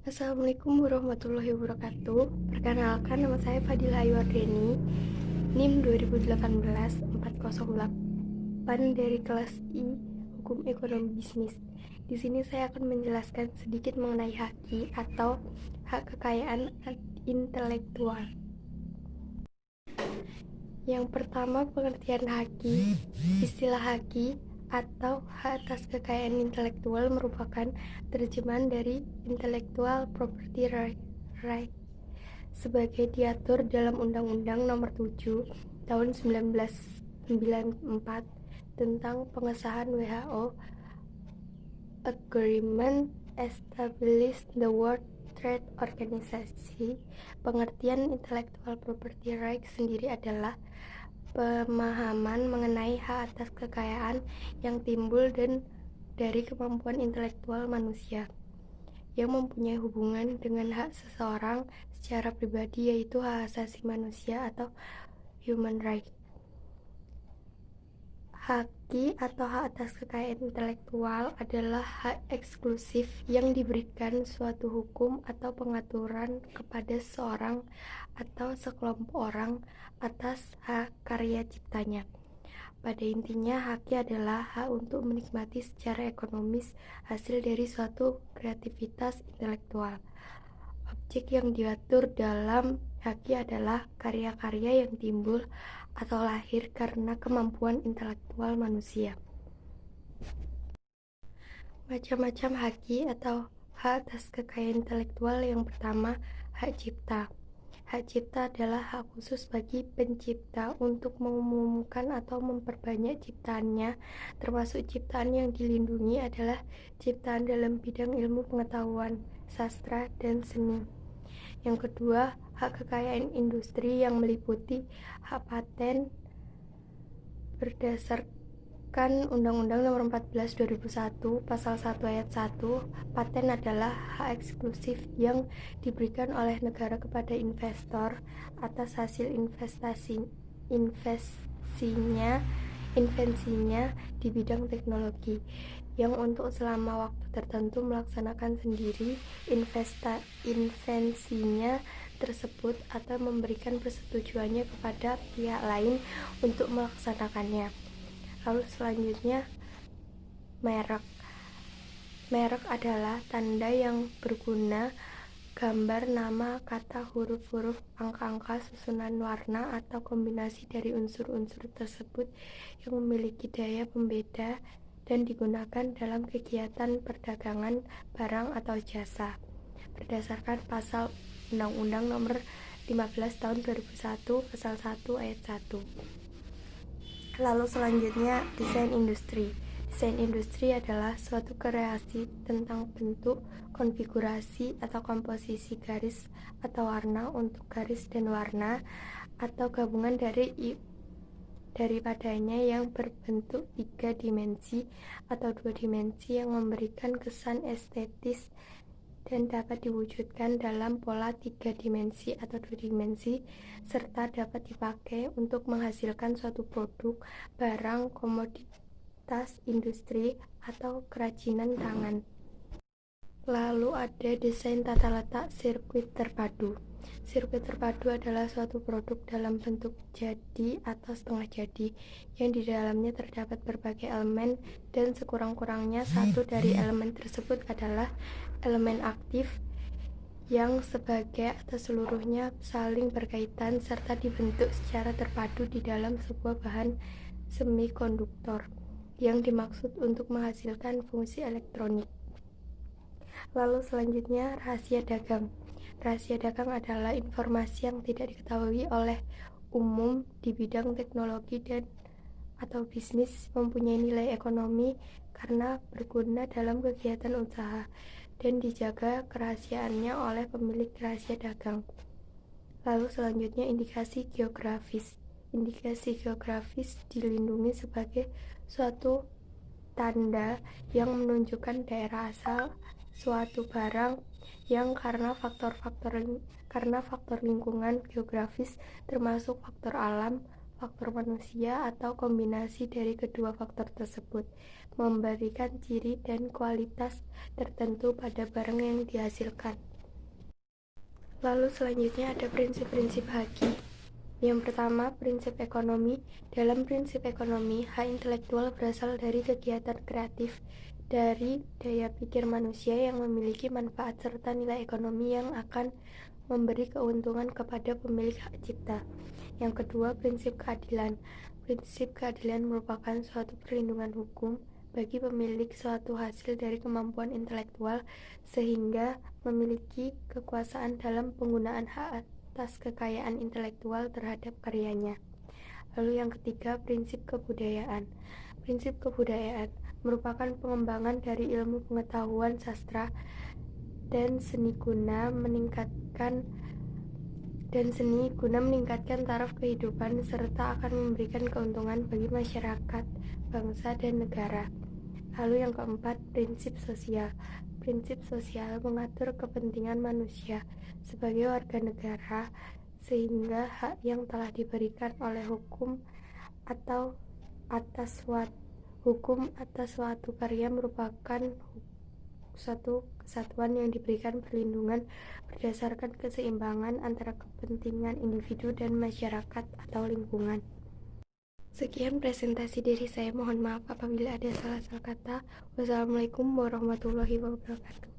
Assalamualaikum warahmatullahi wabarakatuh. Perkenalkan, nama saya Fadila Ayu-Ardeni, NIM 2018-408 dari kelas I Hukum Ekonomi Bisnis. Di sini saya akan menjelaskan sedikit mengenai HAKI atau hak kekayaan intelektual. Yang pertama, pengertian HAKI. Istilah HAKI atau hak atas kekayaan intelektual merupakan terjemahan dari Intellectual Property Right sebagai diatur dalam Undang-Undang Nomor 7 Tahun 1994 tentang pengesahan WHO Agreement Establish the World Trade Organization. Pengertian Intellectual Property Right sendiri adalah pemahaman mengenai hak atas kekayaan yang timbul dari kemampuan intelektual manusia yang mempunyai hubungan dengan hak seseorang secara pribadi, yaitu hak asasi manusia atau human right. HAKI atau hak atas kekayaan intelektual adalah hak eksklusif yang diberikan suatu hukum atau pengaturan kepada seseorang atau sekelompok orang atas hak karya ciptanya. Pada intinya, HAKI adalah hak untuk menikmati secara ekonomis hasil dari suatu kreativitas intelektual. Objek yang diatur dalam HAKI adalah karya-karya yang timbul atau lahir karena kemampuan intelektual manusia. Macam-macam HAKI atau hak atas kekayaan intelektual. Yang pertama, hak cipta. Hak cipta adalah hak khusus bagi pencipta untuk mengumumkan atau memperbanyak ciptaannya, termasuk ciptaan yang dilindungi adalah ciptaan dalam bidang ilmu pengetahuan, sastra, dan seni. Yang kedua, hak kekayaan industri yang meliputi hak paten berdasarkan Undang-Undang Nomor 14 2001 Pasal 1 Ayat 1. Paten adalah hak eksklusif yang diberikan oleh negara kepada investor atas hasil invensinya di bidang teknologi, yang untuk selama waktu tertentu melaksanakan sendiri invensinya tersebut atau memberikan persetujuannya kepada pihak lain untuk melaksanakannya. Lalu selanjutnya, merek. Merek adalah tanda yang berguna, gambar, nama, kata, huruf-huruf, angka-angka, susunan warna, atau kombinasi dari unsur-unsur tersebut yang memiliki daya pembeda dan digunakan dalam kegiatan perdagangan barang atau jasa berdasarkan pasal Undang-Undang Nomor 15 Tahun 2001 Pasal 1 Ayat 1. Lalu selanjutnya, desain industri. Desain industri adalah suatu kreasi tentang bentuk, konfigurasi, atau komposisi garis atau warna untuk garis dan warna, atau gabungan daripadanya yang berbentuk 3 dimensi atau 2 dimensi yang memberikan kesan estetis dan dapat diwujudkan dalam pola 3 dimensi atau 2 dimensi, serta dapat dipakai untuk menghasilkan suatu produk, barang, komoditas industri, atau kerajinan tangan. Lalu ada desain tata letak sirkuit terpadu. Sirkuit terpadu adalah suatu produk dalam bentuk jadi atau setengah jadi, yang di dalamnya terdapat berbagai elemen, dan sekurang-kurangnya satu dari elemen tersebut adalah elemen aktif yang sebagai atau seluruhnya saling berkaitan serta dibentuk secara terpadu di dalam sebuah bahan semikonduktor yang dimaksud untuk menghasilkan fungsi elektronik. Lalu selanjutnya, rahasia dagang. Rahasia dagang adalah informasi yang tidak diketahui oleh umum di bidang teknologi dan atau bisnis, mempunyai nilai ekonomi karena berguna dalam kegiatan usaha, dan dijaga kerahasiaannya oleh pemilik rahasia dagang. Lalu selanjutnya, indikasi geografis. Indikasi geografis dilindungi sebagai suatu tanda yang menunjukkan daerah asal suatu barang yang karena faktor lingkungan geografis, termasuk faktor alam, faktor manusia, atau kombinasi dari kedua faktor tersebut, memberikan ciri dan kualitas tertentu pada barang yang dihasilkan. Lalu selanjutnya ada prinsip-prinsip Haki. Yang pertama, prinsip ekonomi. Dalam prinsip ekonomi, hak intelektual berasal dari kegiatan kreatif, dari daya pikir manusia yang memiliki manfaat serta nilai ekonomi yang akan memberi keuntungan kepada pemilik hak cipta. Yang kedua, prinsip keadilan. Prinsip keadilan merupakan suatu perlindungan hukum bagi pemilik suatu hasil dari kemampuan intelektual sehingga memiliki kekuasaan dalam penggunaan hak atas kekayaan intelektual terhadap karyanya. Lalu yang ketiga, prinsip kebudayaan. Prinsip kebudayaan merupakan pengembangan dari ilmu pengetahuan sastra dan seni guna meningkatkan taraf kehidupan serta akan memberikan keuntungan bagi masyarakat, bangsa, dan negara. Lalu yang keempat, prinsip sosial. Prinsip sosial mengatur kepentingan manusia sebagai warga negara sehingga hak yang telah diberikan oleh hukum atas suatu karya merupakan suatu kesatuan yang diberikan perlindungan berdasarkan keseimbangan antara kepentingan individu dan masyarakat atau lingkungan. Sekian presentasi dari saya, mohon maaf apabila ada salah-salah kata. Wassalamualaikum warahmatullahi wabarakatuh.